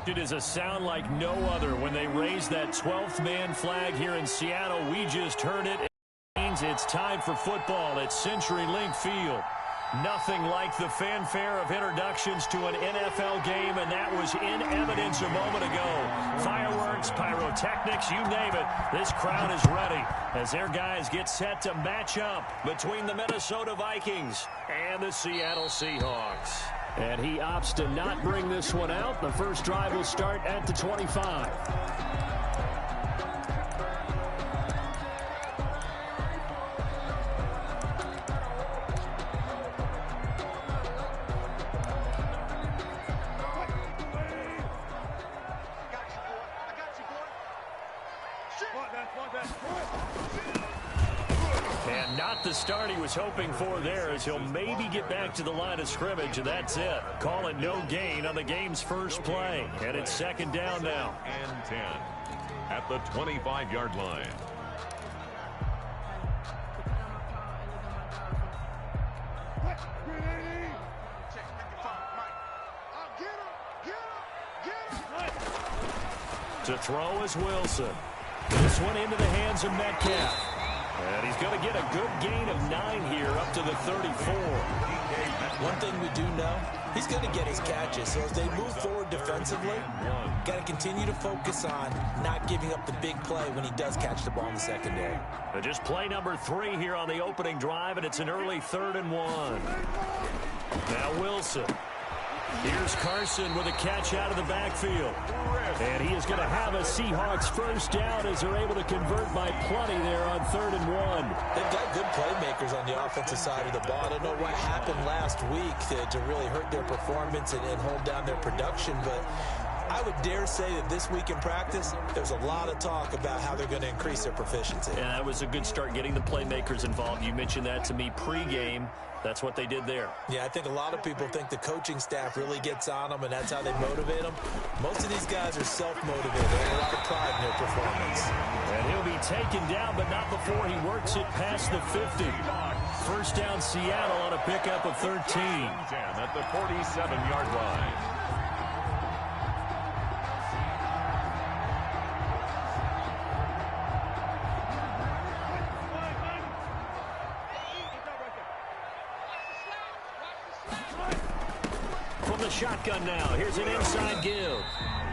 It is a sound like no other when they raise that 12th man flag here in Seattle. We just heard it. It means it's time for football at CenturyLink Field. Nothing like the fanfare of introductions to an NFL game, and that was in evidence a moment ago. Fireworks, pyrotechnics, you name it. This crowd is ready as their guys get set to match up between the Minnesota Vikings and the Seattle Seahawks. And he opts to not bring this one out. The first drive will start at the 25. And not the start he was hoping for there, as he'll maybe get back to the line of scrimmage, and that's it. Call it no gain on the game's first play. And it's second down now. And 10 at the 25-yard line. To throw is Wilson. This one into the hands of Metcalf. And he's going to get a good gain of 9 here up to the 34. One thing we do know, he's going to get his catches. So as they move forward defensively, got to continue to focus on not giving up the big play when he does catch the ball in the secondary. Just play number 3 here on the opening drive, and it's an early 3rd and 1. Now Wilson. Here's Carson with a catch out of the backfield. And he is going to have a Seahawks first down as they're able to convert by plenty there on 3rd and 1. They've got good playmakers on the offensive side of the ball. I don't know what happened last week to really hurt their performance and hold down their production, but I would dare say that this week in practice, there's a lot of talk about how they're going to increase their proficiency. And that was a good start getting the playmakers involved. You mentioned that to me pregame. That's what they did there. Yeah, I think a lot of people think the coaching staff really gets on them, and that's how they motivate them. Most of these guys are self-motivated. They have a lot of pride in their performance. And he'll be taken down, but not before he works it past the 50. First down Seattle on a pickup of 13. 10 at the 47-yard line. Shotgun now. Here's an inside give.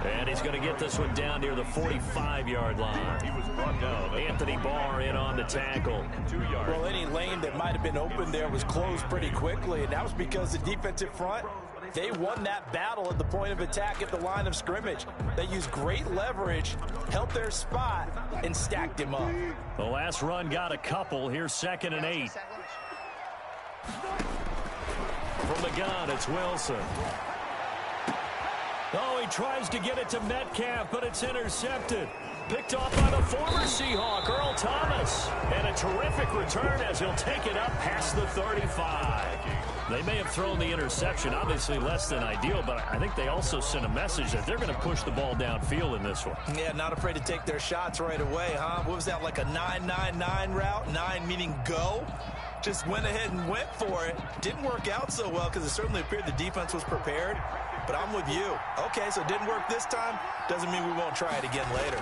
And he's going to get this one down near the 45-yard line. He was brought down. Anthony Barr in on the tackle. 2 yards. Well, any lane that might have been open there was closed pretty quickly, and that was because the defensive front, they won that battle at the point of attack at the line of scrimmage. They used great leverage, held their spot, and stacked him up. The last run got a couple. Here's 2nd and 8. From the gun, it's Wilson. Oh, he tries to get it to Metcalf, but it's intercepted. Picked off by the former Seahawk, Earl Thomas. And a terrific return as he'll take it up past the 35. They may have thrown the interception, obviously less than ideal, but I think they also sent a message that they're going to push the ball downfield in this one. Yeah, not afraid to take their shots right away, huh? What was that, like a 9-9-9 route? 9 meaning go? Just went ahead and went for it. Didn't work out so well because it certainly appeared the defense was prepared. But I'm with you. Okay, so it didn't work this time. Doesn't mean we won't try it again later.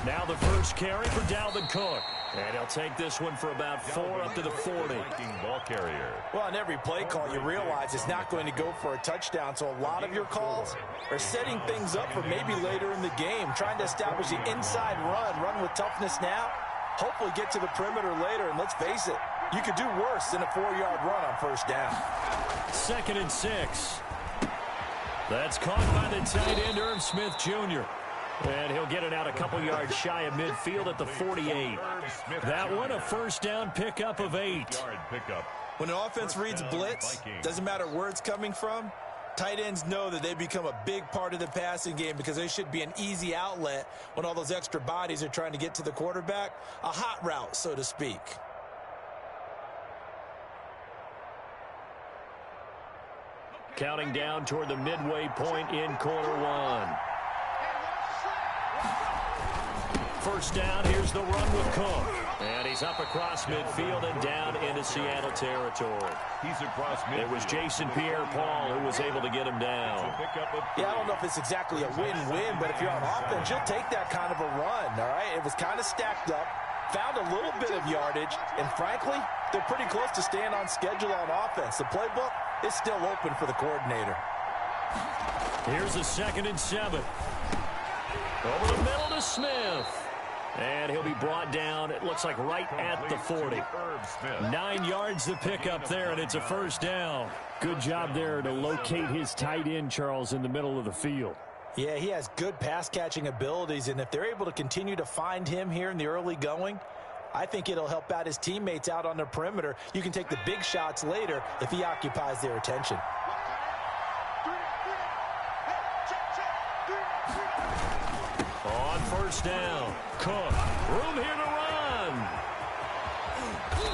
Now the first carry for Dalvin Cook. And he'll take this one for about 4 up to the 40. Ball carrier. Well, on every play call, you realize it's not going to go for a touchdown. So a lot of your calls are setting things up for maybe later in the game, trying to establish the inside run with toughness now. Hopefully get to the perimeter later, and let's face it, you could do worse than a 4-yard run on first down. 2nd and 6. That's caught by the tight end, Irv Smith Jr. And he'll get it out a couple yards shy of midfield at the 48. That one, a first down pickup of 8. When an offense reads blitz, doesn't matter where it's coming from, tight ends know that they become a big part of the passing game because they should be an easy outlet when all those extra bodies are trying to get to the quarterback. A hot route, so to speak. Counting down toward the midway point in quarter one. First down, here's the run with Cook. And he's up across midfield and down into Seattle territory. He's across midfield. It was Jason Pierre-Paul who was able to get him down. Yeah, I don't know if it's exactly a win-win, but if you're on offense, you'll take that kind of a run, all right? It was kind of stacked up, found a little bit of yardage, and frankly, they're pretty close to staying on schedule on offense. The playbook is still open for the coordinator. Here's a 2nd and 7. Over the middle to Smith. And he'll be brought down, it looks like right at the 40. 9 yards to pick up there, and it's a first down. Good job there to locate his tight end, Charles, in the middle of the field. Yeah, he has good pass-catching abilities, and if they're able to continue to find him here in the early going, I think it'll help out his teammates out on the perimeter. You can take the big shots later if he occupies their attention. On first down, Cook, room here to run.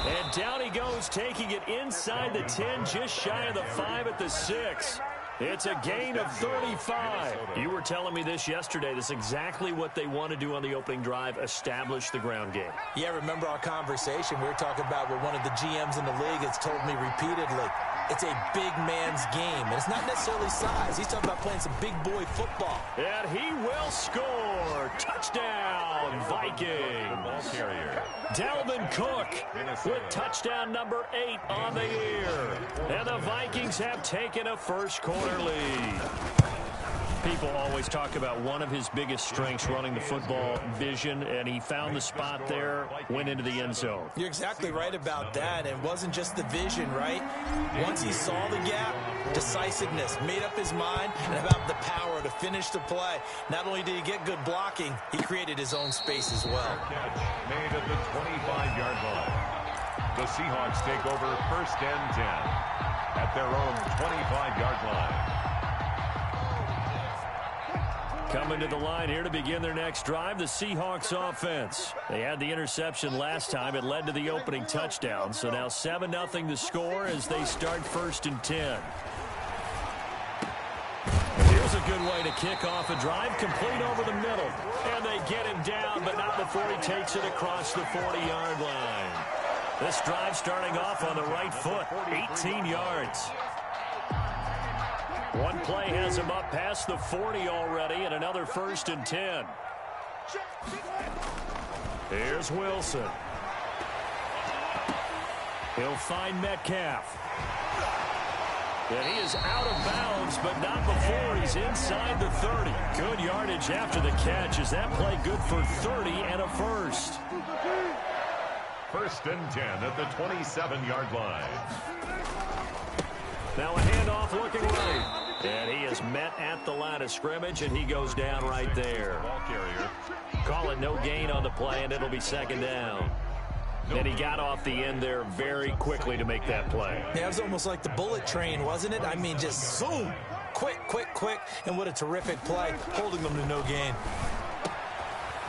And down he goes, taking it inside the 10, just shy of the 5 at the 6. It's a gain of 35. You were telling me this yesterday. This is exactly what they want to do on the opening drive, establish the ground game. Yeah, remember our conversation? We were talking about what one of the GMs in the league has told me repeatedly. It's a big man's game, and it's not necessarily size. He's talking about playing some big boy football. And he will score. Touchdown, Vikings. Dalvin Cook with touchdown number 8 on the year. And the Vikings have taken a first quarter lead. People always talk about one of his biggest strengths running the football, vision, and he found the spot there, went into the end zone. You're exactly right about that. It wasn't just the vision, right? Once he saw the gap, decisiveness, made up his mind, and about the power to finish the play. Not only did he get good blocking, he created his own space as well. Catch made at the 25-yard line. The Seahawks take over 1st and 10 at their own 25-yard line. Coming to the line here to begin their next drive, the Seahawks offense. They had the interception last time. It led to the opening touchdown. So now 7-0 the score as they start 1st and 10. Here's a good way to kick off a drive, complete over the middle. And they get him down, but not before he takes it across the 40-yard line. This drive starting off on the right foot, 18 yards. One play has him up past the 40 already, and another 1st and 10. Here's Wilson. He'll find Metcalf. And he is out of bounds, but not before he's inside the 30. Good yardage after the catch. Is that play good for 30 and a first? 1st and 10 at the 27-yard line. Now a handoff looking right. And he is met at the line of scrimmage, and he goes down right there. Ball carrier. Call it no gain on the play, and it'll be 2nd down. And he got off the end there very quickly to make that play. Yeah, it was almost like the bullet train, wasn't it? I mean, just zoom. Quick, quick, quick. And what a terrific play, holding them to no gain.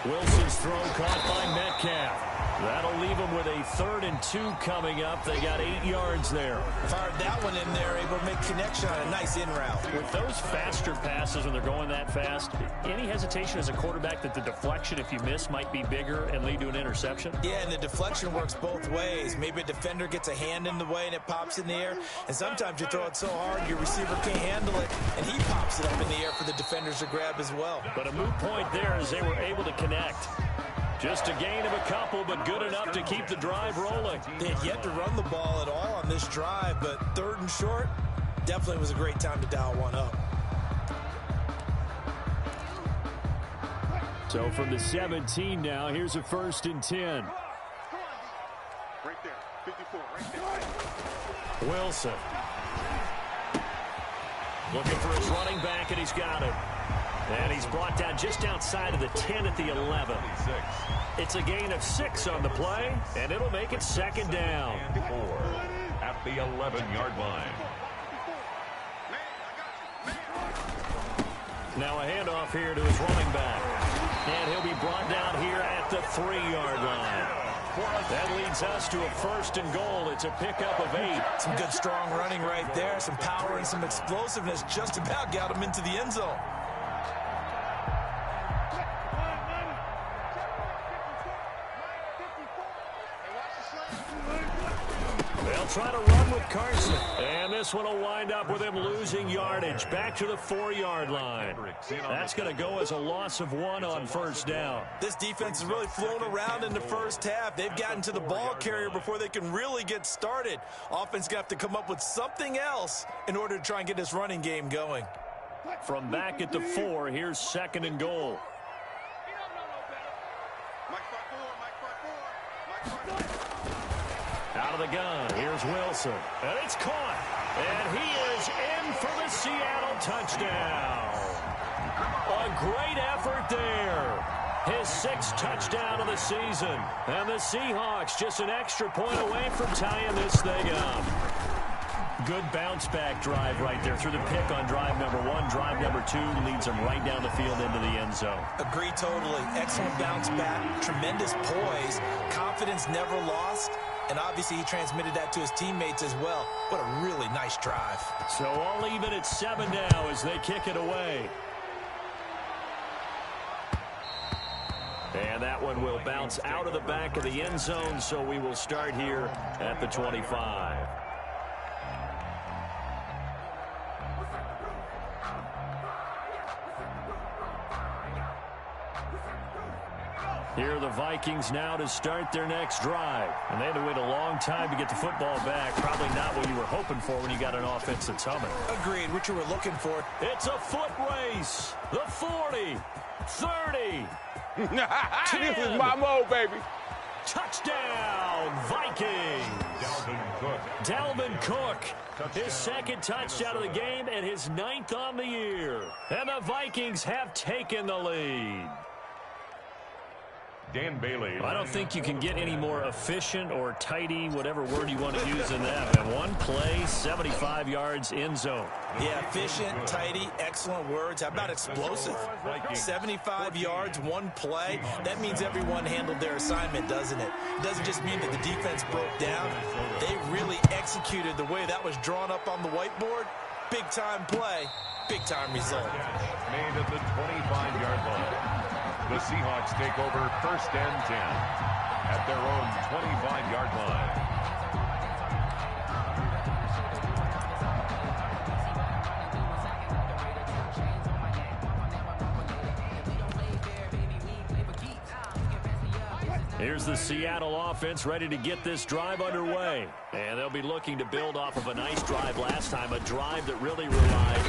Wilson's throw caught by Metcalf. That'll leave them with a 3rd and 2 coming up. They got 8 yards there. Fired that one in there, able to make connection on a nice in route. With those faster passes when they're going that fast, any hesitation as a quarterback that the deflection, if you miss, might be bigger and lead to an interception? Yeah, and the deflection works both ways. Maybe a defender gets a hand in the way and it pops in the air. And sometimes you throw it so hard your receiver can't handle it, and he pops it up in the air for the defenders to grab as well. But a moot point there as they were able to connect. Just a gain of a couple, but good enough to keep the drive rolling. They had yet to run the ball at all on this drive, but 3rd and short definitely was a great time to dial one up. So from the 17 now, here's a 1st and 10. Right there, 54, right there. Wilson. Looking for his running back, and he's got it. And he's brought down just outside of the 10 at the 11. It's a gain of 6 on the play, and it'll make it 2nd down. And 4 at the 11-yard line. Now a handoff here to his running back. And he'll be brought down here at the 3-yard line. That leads us to a 1st and goal. It's a pickup of 8. Some good strong running right there. Some power and some explosiveness just about got him into the end zone. try to run with Carson. And this one will wind up with him losing yardage. Back to the 4-yard line. That's going to go as a loss of 1 on first down. This defense has really flown around in the first half. They've gotten to the ball carrier before they can really get started. Offense going to have to come up with something else in order to try and get this running game going. From back at the 4, here's 2nd and goal. Out of the gun, here's Wilson. And it's caught. And he is in for the Seattle touchdown. A great effort there. His 6th touchdown of the season. And the Seahawks just an extra point away from tying this thing up. Good bounce-back drive right there through the pick on drive number 1. Drive number 2 leads them right down the field into the end zone. Agree totally. Excellent bounce-back, tremendous poise, confidence never lost, and obviously he transmitted that to his teammates as well. What a really nice drive. So all even at 7 now as they kick it away. And that one will bounce out of the back of the end zone, so we will start here at the 25. Here are the Vikings now to start their next drive. And they had to wait a long time to get the football back. Probably not what you were hoping for when you got an offense that's humming. Agreed, what you were looking for. It's a foot race. The 40, 30, 10. This is my mode, baby. Touchdown, Vikings. Dalvin Cook. His 2nd touchdown of the game and his 9th on the year. And the Vikings have taken the lead. Dan Bailey. I don't think you can get any more efficient or tidy, whatever word you want to use in that. And one play, 75 yards in zone. Yeah, efficient, tidy, excellent words. How about explosive? 75 yards, one play. That means everyone handled their assignment, doesn't it? It doesn't just mean that the defense broke down. They really executed the way that was drawn up on the whiteboard. Big-time play, big-time result. Made at the 25-yard line. The Seahawks take over 1st and 10 at their own 25-yard line. Here's the Seattle offense ready to get this drive underway. And they'll be looking to build off of a nice drive last time, a drive that really relied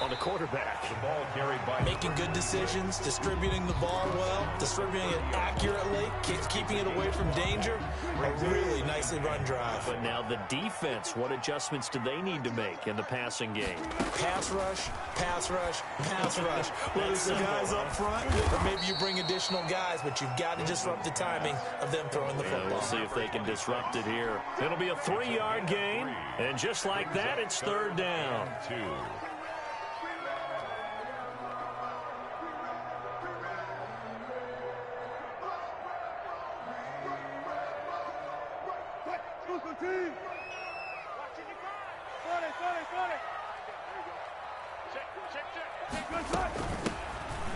on the quarterback. The ball carried by making good decisions, distributing the ball well, distributing it accurately, keeping it away from danger. A really nicely run drive. But now the defense, what adjustments do they need to make in the passing game? Pass rush, pass rush, pass rush. Whether it's the guys up front or maybe you bring additional guys, but you've got to disrupt the timing of them throwing the football. We'll see if they can disrupt it here. It'll be a 3-yard gain, and just like that, it's 3rd down. 2.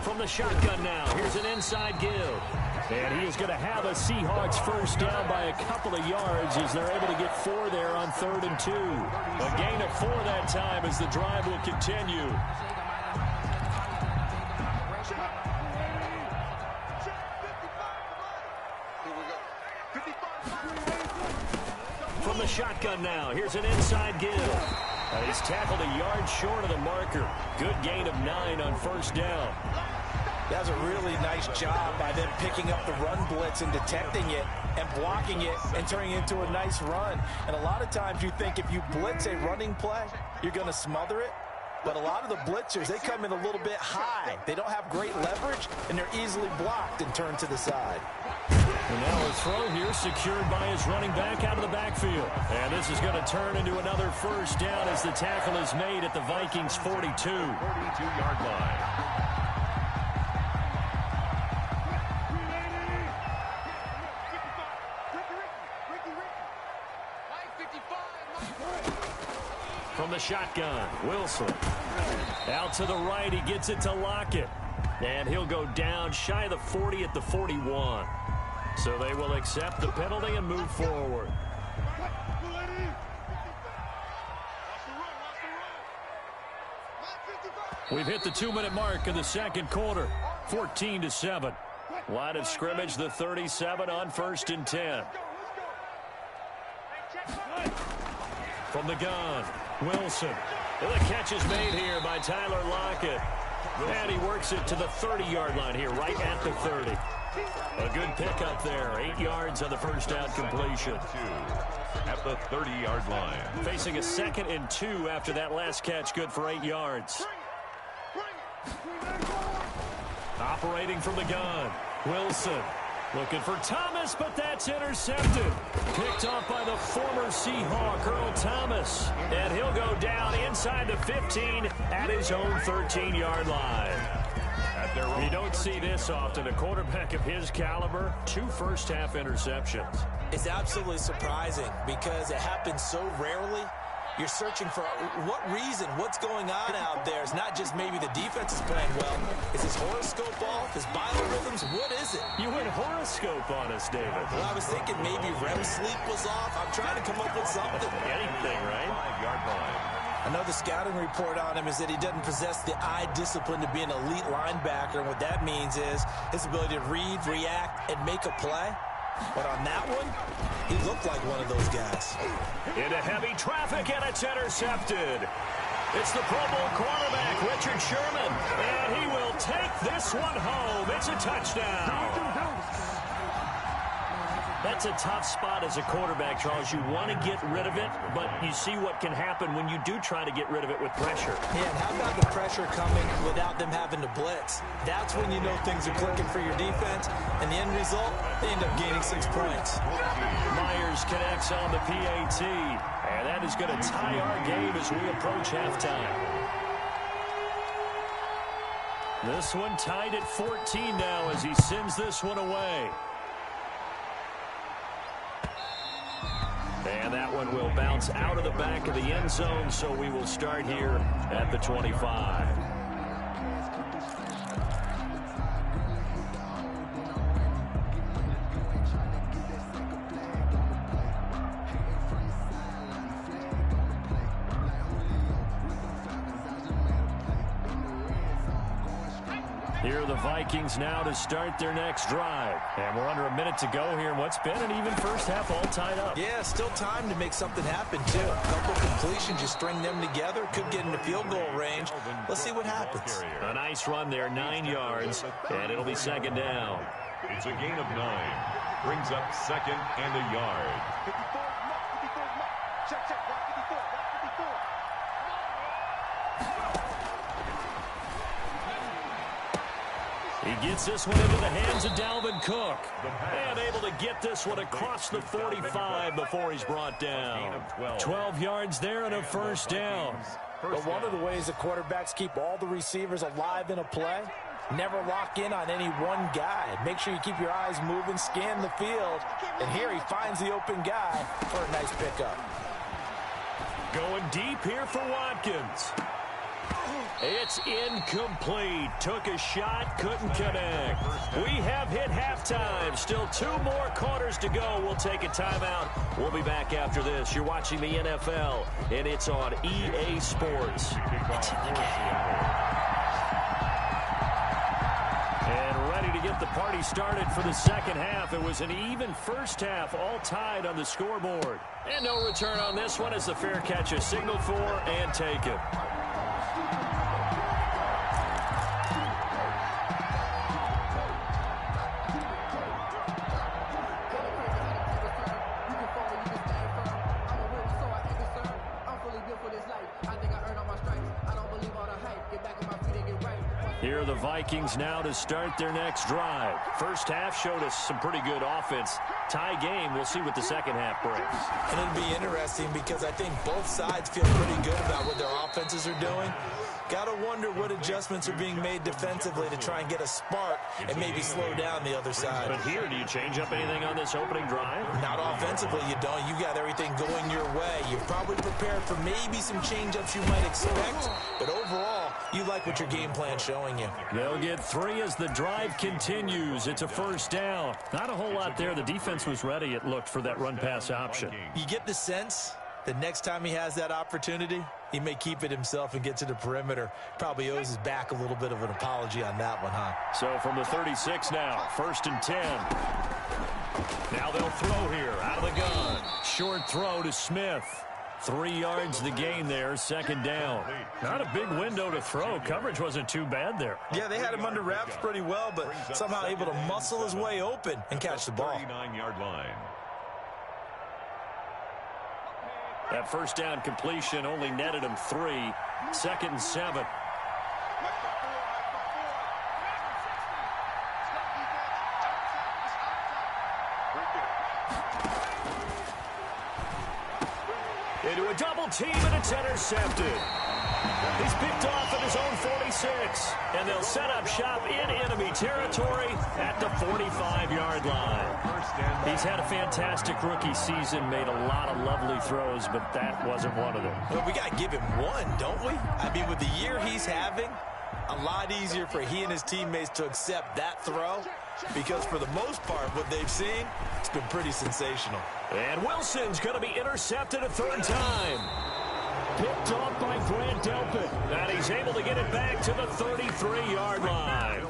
From the shotgun now, here's an inside give. And he is going to have a Seahawks first down by a couple of yards as they're able to get 4 there on 3rd and 2. A gain of 4 that time as the drive will continue. From the shotgun now, here's an inside give. He's tackled a yard short of the marker. Good gain of 9 on first down. That was a really nice job by them picking up the run blitz and detecting it and blocking it and turning it into a nice run. And a lot of times you think if you blitz a running play, you're going to smother it. But a lot of the blitzers, they come in a little bit high. They don't have great leverage, and they're easily blocked and turned to the side. And now a throw here secured by his running back out of the backfield. And this is going to turn into another first down as the tackle is made at the Vikings 42. 42-yard line. From the shotgun, Wilson. Out to the right, he gets it to Lockett. And he'll go down shy of the 40 at the 41. So they will accept the penalty and move forward. We've hit the 2-minute mark of the second quarter. 14-7. Line of scrimmage, the 37 on 1st and 10. From the gun, Wilson. And the catch is made here by Tyler Lockett. And he works it to the 30-yard line here, right at the 30. A good pickup there. 8 yards on the first down completion. At the 30-yard line. Facing a 2nd and 2 after that last catch, good for 8 yards. Operating from the gun, Wilson. Looking for Thomas, but that's intercepted. Picked off by the former Seahawk, Earl Thomas. And he'll go down inside the 15 at his own 13-yard line. You don't see this often. A quarterback of his caliber, 2 first-half interceptions. It's absolutely surprising because it happens so rarely. You're searching for what reason, what's going on out there. It's not just maybe the defense is playing well. Is his horoscope off? His biorhythms? What is it? You went horoscope on us, David. Well, I was thinking maybe REM sleep was off. I'm trying to come up with something. Anything, right? 5-yard line. I know the scouting report on him is that he doesn't possess the eye discipline to be an elite linebacker. And what that means is his ability to read, react, and make a play. But on that one, he looked like one of those guys. Into heavy traffic, and it's intercepted. It's the Pro Bowl quarterback, Richard Sherman, and he will take this one home. It's a touchdown. That's a tough spot as a quarterback, Charles. You want to get rid of it, but you see what can happen when you do try to get rid of it with pressure. Yeah, and how about the pressure coming without them having to blitz? That's when you know things are clicking for your defense, and the end result, they end up gaining 6 points. Myers connects on the PAT, and that is going to tie our game as we approach halftime. This one tied at 14 now as he sends this one away. And that one will bounce out of the back of the end zone, so we will start here at the 25. Here are the Vikings now to start their next drive. And we're under a minute to go here in what's been an even first half all tied up. Yeah, still time to make something happen, too. A couple completions, you string them together, could get into field goal range. Let's see what happens. A nice run there, 9 yards, and it'll be 2nd down. It's a gain of 9. Brings up 2nd and a yard. 54, check, block 54, block 54. He gets this one into the hands of Dalvin Cook. And able to get this one across the 45 before he's brought down. 12 yards there and a first down. But one of the ways the quarterbacks keep all the receivers alive in a play, never lock in on any one guy. Make sure you keep your eyes moving, scan the field. And here he finds the open guy for a nice pickup. Going deep here for Watkins. It's incomplete. Took a shot, couldn't connect. We have hit halftime. Still 2 more quarters to go. We'll take a timeout. We'll be back after this. You're watching the NFL, and it's on EA Sports. It's in the game. And ready to get the party started for the second half. It was an even first half, all tied on the scoreboard. And no return on this one as the fair catch is signaled for and taken. Here are the Vikings now to start their next drive. First half showed us some pretty good offense. Tie game, we'll see what the second half brings. And it'll be interesting because I think both sides feel pretty good about what their offenses are doing. Got to wonder what adjustments are being made defensively to try and get a spark and maybe slow down the other side. But here, do you change up anything on this opening drive? Not offensively, you don't. You got everything going your way. You're probably prepared for maybe some change-ups you might expect, but overall, you like what your game plan's showing you. They'll get 3 as the drive continues. It's a first down. Not a whole lot there. The defense was ready, it looked, for that run-pass option. You get the sense that next time he has that opportunity, He may keep it himself and get to the perimeter. Probably owes his back a little bit of an apology on that one, huh? So from the 36 now, 1st and 10. Now they'll throw here out of the gun. Short throw to Smith. 3 yards the gain there, 2nd down. Not a big window to throw. Coverage wasn't too bad there. Yeah, they had him under wraps pretty well, but somehow able to muscle his way open and catch the ball. 39-yard line. That 1st down completion only netted him 3. 2nd and 7. Into a double team, and it's intercepted. He's picked off at his own 46, and they'll set up shop in enemy territory at the 45-yard line. He's had a fantastic rookie season, made a lot of lovely throws, but that wasn't one of them. Well, we got to give him one, don't we? I mean, with the year he's having, a lot easier for he and his teammates to accept that throw, because for the most part, what they've seen, it's been pretty sensational. And Wilson's going to be intercepted a 3rd time. Picked off by Grant Delpit. And he's able to get it back to the 33-yard line.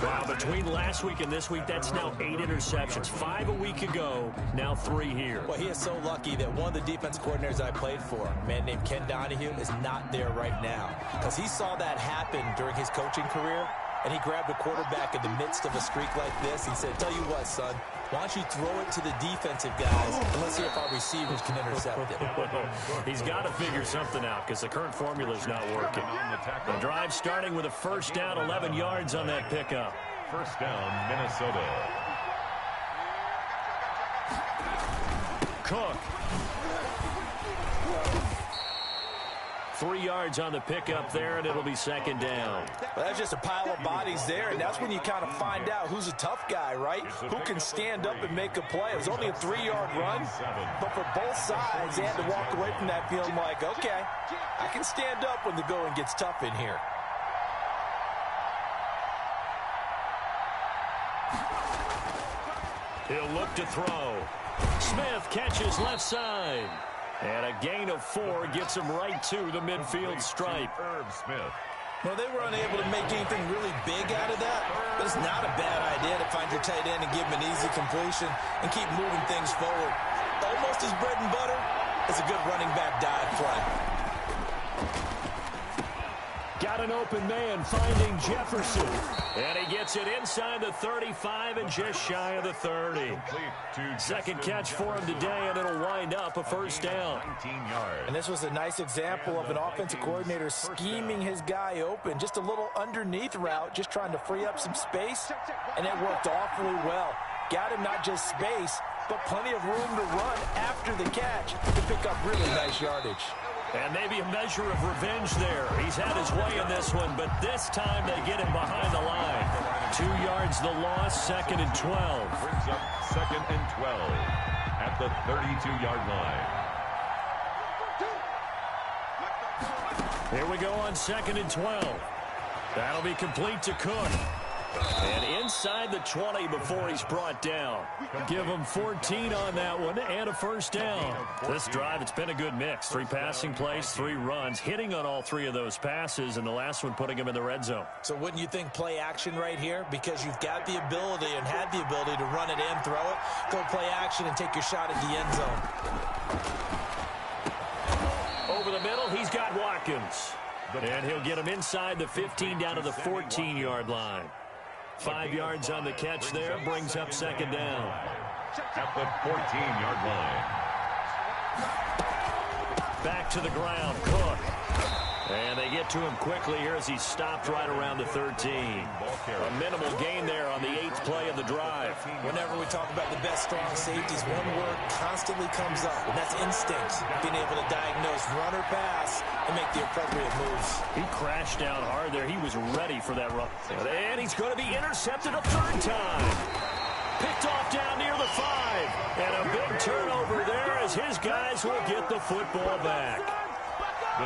Wow, between last week and this week, that's now 8 interceptions. 5 a week ago, now 3 here. Well, he is so lucky that one of the defense coordinators I played for, a man named Ken Donahue, is not there right now. Because he saw that happen during his coaching career, and he grabbed a quarterback in the midst of a streak like this. He said, tell you what, son, why don't you throw it to the defensive guys, and let's see if our receivers can intercept it. He's got to figure something out because the current formula is not working. The drive starting with a 1st down, 11 yards on that pickup. 1st down, Minnesota. Cook. 3 yards on the pickup there, and it'll be 2nd down. Well, that's just a pile of bodies there, and that's when you kind of find out who's a tough guy, right? Who can stand up and make a play. It was only a 3-yard run, but for both sides, they had to walk away from that feeling like, okay, I can stand up when the going gets tough in here. He'll look to throw. Smith catches left side. And a gain of 4 gets him right to the midfield stripe. Herb Smith. Well, they were unable to make anything really big out of that, but it's not a bad idea to find your tight end and give him an easy completion and keep moving things forward. Almost his bread and butter is a good running back dive play. Got an open man finding Jefferson. And he gets it inside the 35 and just shy of the 30. 2nd catch for him today, and it'll wind up a 1st down. 19 yards. And this was a nice example of an offensive coordinator scheming his guy open. Just a little underneath route, just trying to free up some space, and it worked awfully well. Got him not just space, but plenty of room to run after the catch to pick up really nice yardage. And maybe a measure of revenge there. He's had his way in this one, but this time they get him behind the line. 2 yards the loss, 2nd and 12. Brings up 2nd and 12 at the 32-yard line. Here we go on 2nd and 12. That'll be complete to Cook. And inside the 20 before he's brought down. Give him 14 on that one and a 1st down. This drive, it's been a good mix. 3 passing plays, 3 runs, hitting on all 3 of those passes, and the last one putting him in the red zone. So wouldn't you think play action right here? Because you've got the ability and had the ability to run it and throw it. Go play action and take your shot at the end zone. Over the middle, he's got Watkins. And he'll get him inside the 15 down to the 14-yard line. 5 yards on the catch there, brings up 2nd down. At the 14-yard line. Back to the ground, Cook. And they get to him quickly here as he stopped right around the 13. A minimal gain there on the 8th play of the drive. Whenever we talk about the best strong safeties, one word constantly comes up, and that's instinct. Being able to diagnose run or pass and make the appropriate moves. He crashed down hard there. He was ready for that run. And he's going to be intercepted a 3rd time. Picked off down near the 5. And a big turnover there as his guys will get the football back.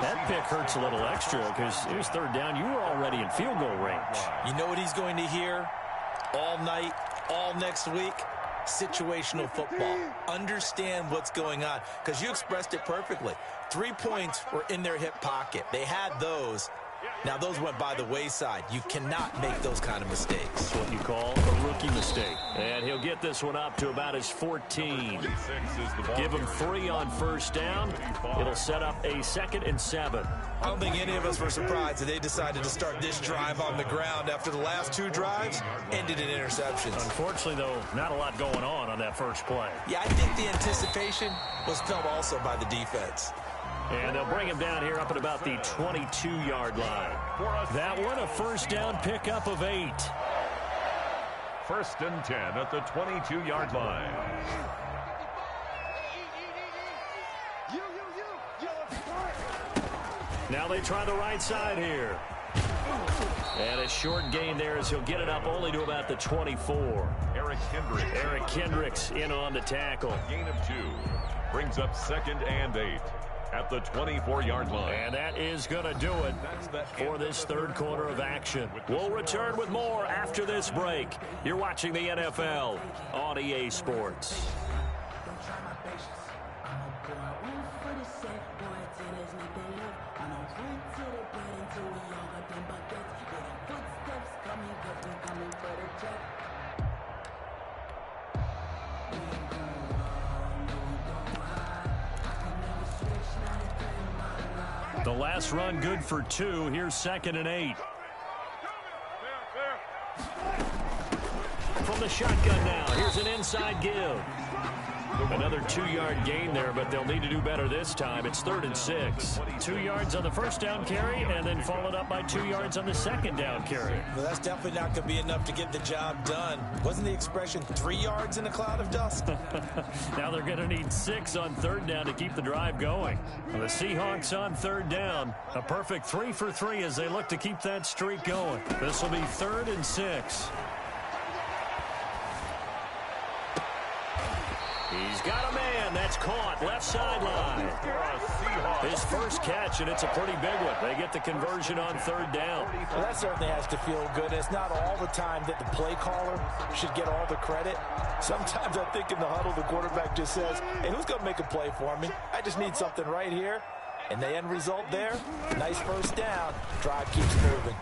That pick hurts a little extra because it was 3rd down. You were already in field goal range. You know what he's going to hear all night, all next week? situational football. Understand what's going on, because you expressed it perfectly. 3 points were in their hip pocket. They had those. Now, those went by the wayside. You cannot make those kind of mistakes. That's what you call a rookie mistake. And he'll get this one up to about his 14. Give him 3 on first down. It'll set up a 2nd and 7. I don't think any of us were surprised that they decided to start this drive on the ground after the last 2 drives ended in interceptions. Unfortunately, though, not a lot going on that first play. Yeah, I think the anticipation was felt also by the defense. And they'll bring him down here up at about the 22-yard line. That one, a first down pickup of 8. 1st and 10 at the 22-yard line. Now they try the right side here. And a short gain there as he'll get it up only to about the 24. Eric Kendricks in on the tackle. Gain of 2. Brings up 2nd and 8. At the 24-yard line. And that is going to do it for this third quarter of action. We'll return with more after this break. You're watching the NFL on EA Sports. The last run good for 2. Here's 2nd and 8. From the shotgun now. Here's an inside give. Another 2-yard gain there, but they'll need to do better this time. It's 3rd and 6. 2 yards on the first down carry, and then followed up by 2 yards on the second down carry. Well, that's definitely not going to be enough to get the job done. Wasn't the expression 3 yards in a cloud of dust? Now they're going to need 6 on 3rd down to keep the drive going. The Seahawks on 3rd down. A perfect 3 for 3 as they look to keep that streak going. This will be 3rd and 6. He's got a man. That's caught. Left sideline. His first catch, and it's a pretty big one. They get the conversion on 3rd down. Well, that certainly has to feel good. It's not all the time that the play caller should get all the credit. Sometimes I think in the huddle, the quarterback just says, hey, who's going to make a play for me? I just need something right here. And the end result there, nice first down. Drive keeps moving.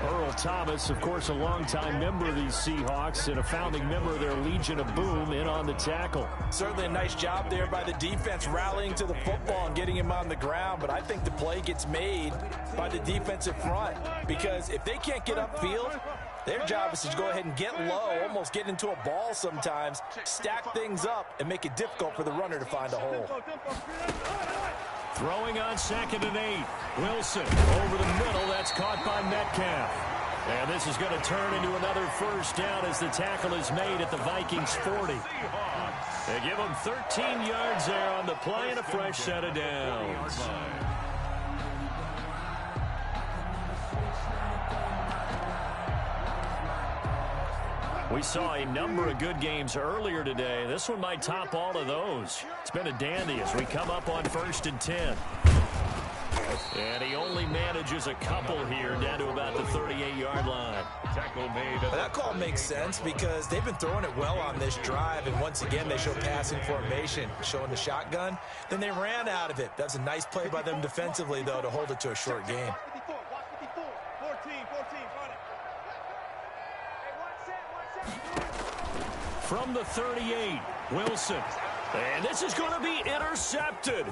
Earl Thomas, of course, a longtime member of these Seahawks and a founding member of their Legion of Boom in on the tackle. Certainly a nice job there by the defense rallying to the football and getting him on the ground, but I think the play gets made by the defensive front because if they can't get upfield, their job is to go ahead and get low, almost get into a ball sometimes, stack things up, and make it difficult for the runner to find a hole. Throwing on 2nd and 8. Wilson over the middle. That's caught by Metcalf. And this is going to turn into another first down as the tackle is made at the Vikings 40. They give them 13 yards there on the play and a fresh set of downs. We saw a number of good games earlier today. This one might top all of those. It's been a dandy as we come up on 1st and 10. And he only manages a couple here down to about the 38-yard line. Tackle made. That call makes sense because they've been throwing it well on this drive, and once again they show passing formation, showing the shotgun. Then they ran out of it. That's a nice play by them defensively, though, to hold it to a short game. From the 38, Wilson. And this is going to be intercepted.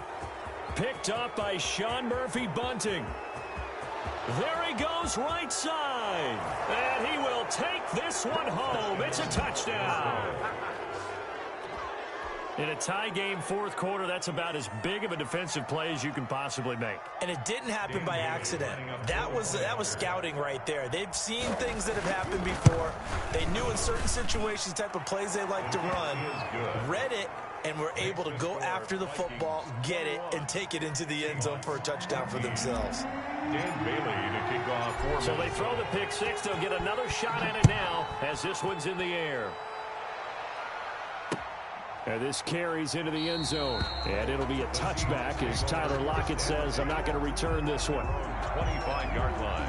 Picked up by Sean Murphy-Bunting. There he goes right side. And he will take this one home. It's a touchdown. In a tie game, 4th quarter, that's about as big of a defensive play as you can possibly make. And it didn't happen by accident. That was scouting right there. They've seen things that have happened before. They knew in certain situations the type of plays they like to run, read it, and were able to go after the football, get it, and take it into the end zone for a touchdown for themselves. Dan Bailey to kick off. So they throw the pick six. They'll get another shot at it now as this one's in the air. And this carries into the end zone. And it'll be a touchback as Tyler Lockett says, I'm not going to return this one. 25-yard line.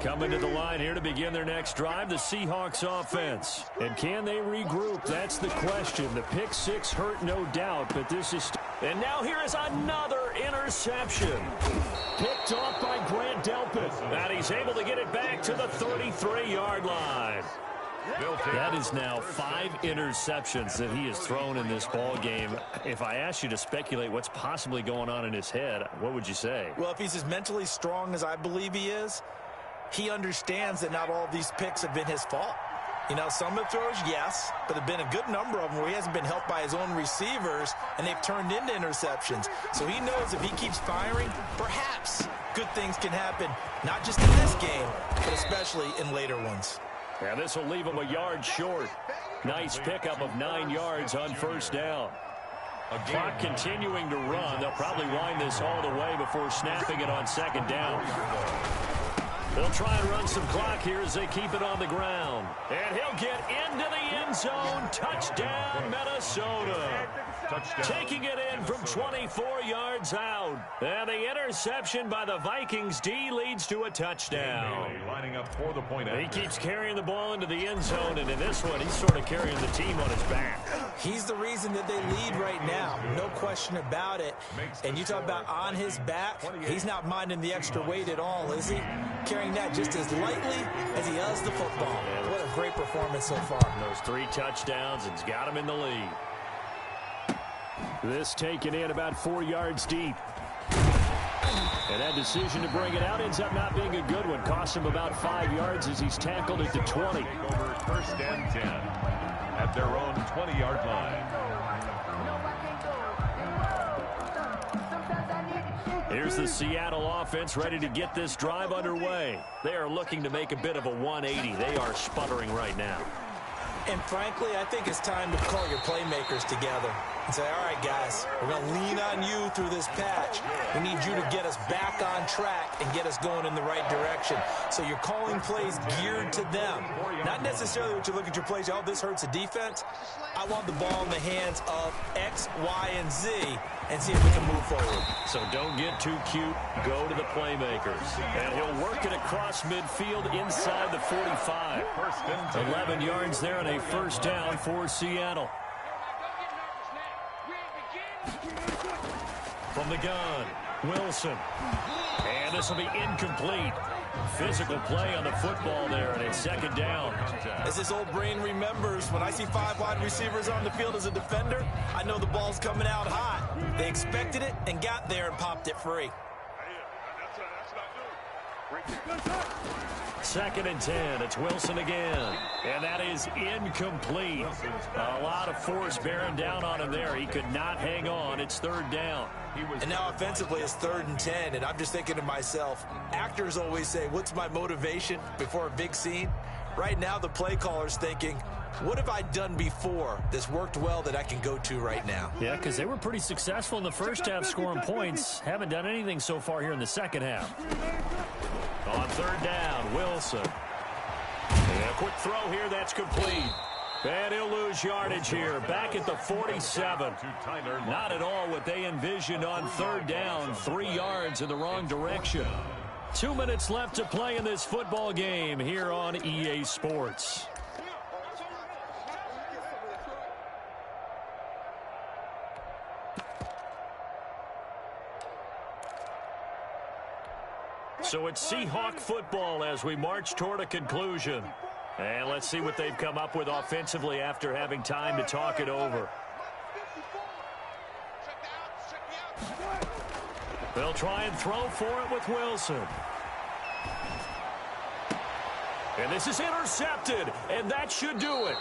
Coming to the line here to begin their next drive, the Seahawks offense. And can they regroup? That's the question. The pick six hurt, no doubt, but this is... And now here is another interception. Picked off by Grant Delpit. And he's able to get it back to the 33-yard line. That is now 5 interceptions that he has thrown in this ball game. If I asked you to speculate what's possibly going on in his head, what would you say? Well, if he's as mentally strong as I believe he is, he understands that not all of these picks have been his fault. You know, some of the throws, yes, but there have been a good number of them where he hasn't been helped by his own receivers, and they've turned into interceptions. So he knows if he keeps firing, perhaps good things can happen, not just in this game, but especially in later ones. Yeah, this will leave him a yard short. Nice pickup of 9 yards on first down. Clock continuing to run. They'll probably wind this all the way before snapping it on second down. They'll try and run some clock here as they keep it on the ground. And he'll get into the end zone. Touchdown, Minnesota. Touchdown. Taking it in from 24 yards out. And the interception by the Vikings D leads to a touchdown. Lining up for the point. He keeps carrying the ball into the end zone, and in this one, he's sort of carrying the team on his back. He's the reason that they lead right now. No question about it. And you talk about on his back, he's not minding the extra weight at all, is he? Carrying that just as lightly as he does the football. What a great performance so far. Those 3 touchdowns, and it's got him in the lead. This taken in about 4 yards deep. And that decision to bring it out ends up not being a good one. Cost him about 5 yards as he's tackled at the 20. Over first and 10 at their own 20-yard line. Here's the Seattle offense ready to get this drive underway. They are looking to make a bit of a 180. They are sputtering right now. And frankly, I think it's time to call your playmakers together and say, all right, guys, we're going to lean on you through this patch. We need you to get us back on track and get us going in the right direction. So you're calling plays geared to them. Not necessarily what you look at your plays, oh, this hurts the defense. I want the ball in the hands of X, Y, and Z and see if we can move forward. So don't get too cute. Go to the playmakers. And he'll work it across midfield inside the 45. 11 yards there and a first down for Seattle. From the gun, Wilson. And this will be incomplete. Physical play on the football there, and it's second down. As his old brain remembers, when I see 5 wide receivers on the field as a defender, I know the ball's coming out hot. They expected it and got there and popped it free. Second and 10. It's Wilson again. And that is incomplete. A lot of force bearing down on him there. He could not hang on. It's third down. And now offensively it's 3rd and 10. And I'm just thinking to myself, actors always say, what's my motivation before a big scene? Right now the play caller's thinking, what have I done before that's worked well that I can go to right now? Yeah, because they were pretty successful in the first half scoring points. Haven't done anything so far here in the second half. On third down, Wilson. And a quick throw here, that's complete. And he'll lose yardage here, back at the 47. Not at all what they envisioned on third down, 3 yards in the wrong direction. 2 minutes left to play in this football game here on EA Sports. So it's Seahawk football as we march toward a conclusion. And let's see what they've come up with offensively after having time to talk it over. They'll try and throw for it with Wilson. And this is intercepted, and that should do it.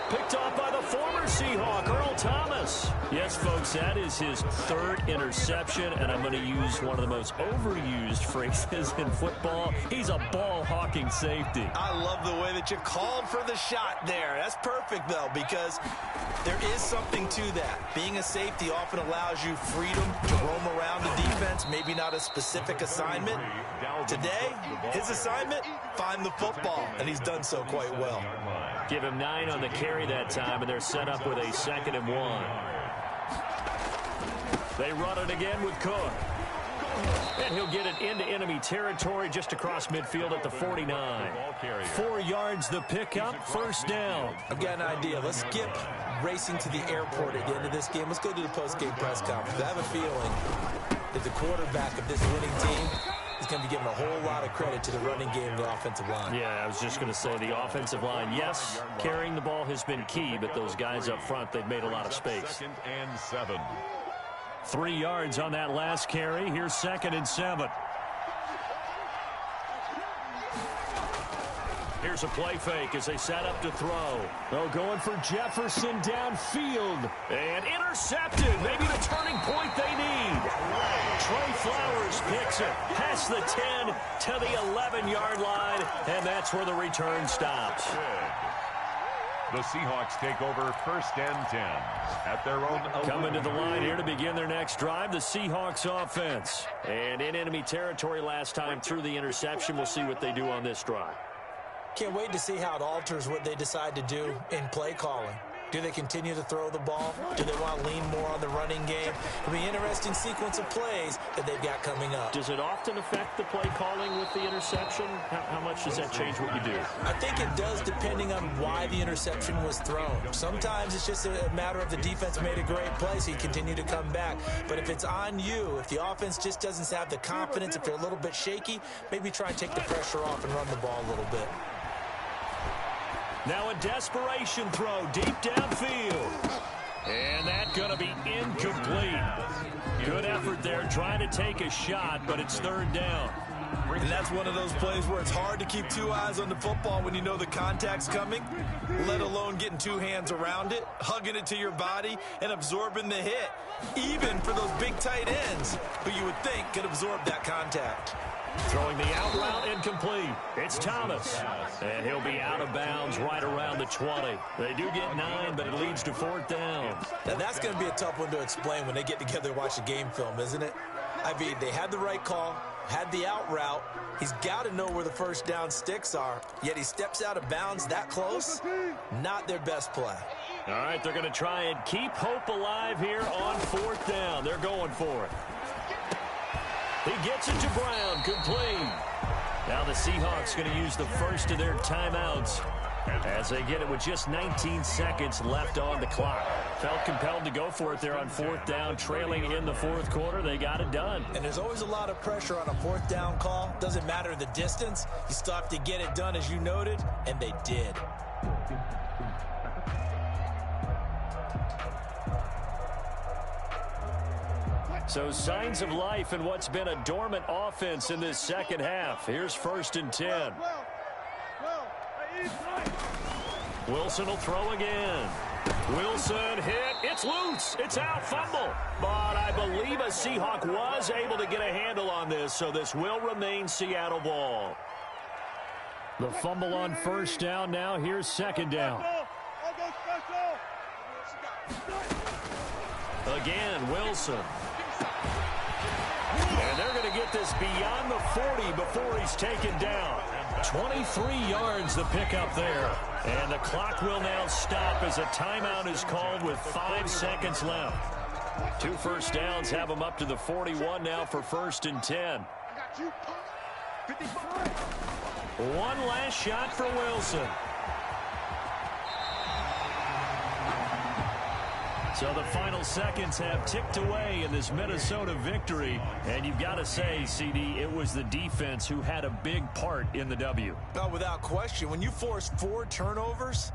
Picked off by the former Seahawk, Earl Thomas. Yes, folks, that is his 3rd interception, and I'm going to use one of the most overused phrases in football. He's a ball-hawking safety. I love the way that you called for the shot there. That's perfect, though, because there is something to that. Being a safety often allows you freedom to roam around the defense, maybe not a specific assignment. Today, his assignment, find the football, and he's done so quite well. Give him 9 on the carry that time, and they're set up with a 2nd and 1. They run it again with Cook. And he'll get it into enemy territory just across midfield at the 49. 4 yards the pickup, first down. I've got an idea. Let's skip racing to the airport at the end of this game. Let's go to the post-game press conference. I have a feeling that the quarterback of this winning team is going to be giving a whole lot of credit to the running game and the offensive line. Yeah, I was just going to say the offensive line, yes, carrying the ball has been key, but those guys up front, they've made a lot of space. 2nd and 7. 3 yards on that last carry. Here's 2nd and 7. Here's a play fake as they set up to throw. Oh, going for Jefferson downfield. And intercepted. Maybe the turning point they need. Trey Flowers picks it past the 10 to the 11-yard line, and that's where the return stops. The Seahawks take over 1st and 10 at their own. Coming to the line here to begin their next drive, the Seahawks offense. And in enemy territory last time through the interception. We'll see what they do on this drive. Can't wait to see how it alters what they decide to do in play calling. Do they continue to throw the ball? Do they want to lean more on the running game? It'll be an interesting sequence of plays that they've got coming up. Does it often affect the play calling with the interception? How much does that change what you do? I think it does depending on why the interception was thrown. Sometimes it's just a matter of the defense made a great play, so you continue to come back. But if it's on you, if the offense just doesn't have the confidence, if they're a little bit shaky, maybe try and take the pressure off and run the ball a little bit. Now a desperation throw deep downfield. And that's going to be incomplete. Good effort there trying to take a shot, but it's 3rd down. And that's one of those plays where it's hard to keep 2 eyes on the football when you know the contact's coming, let alone getting 2 hands around it, hugging it to your body, and absorbing the hit, even for those big tight ends who you would think could absorb that contact. Throwing the out route incomplete. It's Thomas. And he'll be out of bounds right around the 20. They do get 9, but it leads to 4th down. Now that's going to be a tough one to explain when they get together and watch the game film, isn't it? I mean, they had the right call, had the out route. He's got to know where the first down sticks are, yet he steps out of bounds that close. Not their best play. All right, they're going to try and keep hope alive here on 4th down. They're going for it. He gets it to Brown, complete. Now the Seahawks going to use the first of their timeouts as they get it with just 19 seconds left on the clock. Felt compelled to go for it there on 4th down, trailing in the 4th quarter. They got it done. And there's always a lot of pressure on a 4th down call. Doesn't matter the distance. You still have to get it done, as you noted, and they did. So signs of life in what's been a dormant offense in this second half. Here's 1st and 10. Wilson will throw again. Wilson hit. It's loose. It's out. Fumble. But I believe a Seahawk was able to get a handle on this, so this will remain Seattle ball. The fumble on 1st down now. Here's 2nd down. Again, Wilson. And they're going to get this beyond the 40 before he's taken down. 23 yards the pickup there. And the clock will now stop as a timeout is called with 5 seconds left. 2 first downs have them up to the 41 now for 1st and 10. One last shot for Wilson. So the final seconds have ticked away in this Minnesota victory. And you've got to say, CD, it was the defense who had a big part in the W. No, without question. When you force 4 turnovers,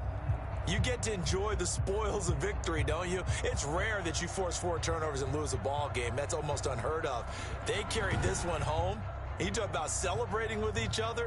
you get to enjoy the spoils of victory, don't you? It's rare that you force 4 turnovers and lose a ball game. That's almost unheard of. They carried this one home. You talk about celebrating with each other.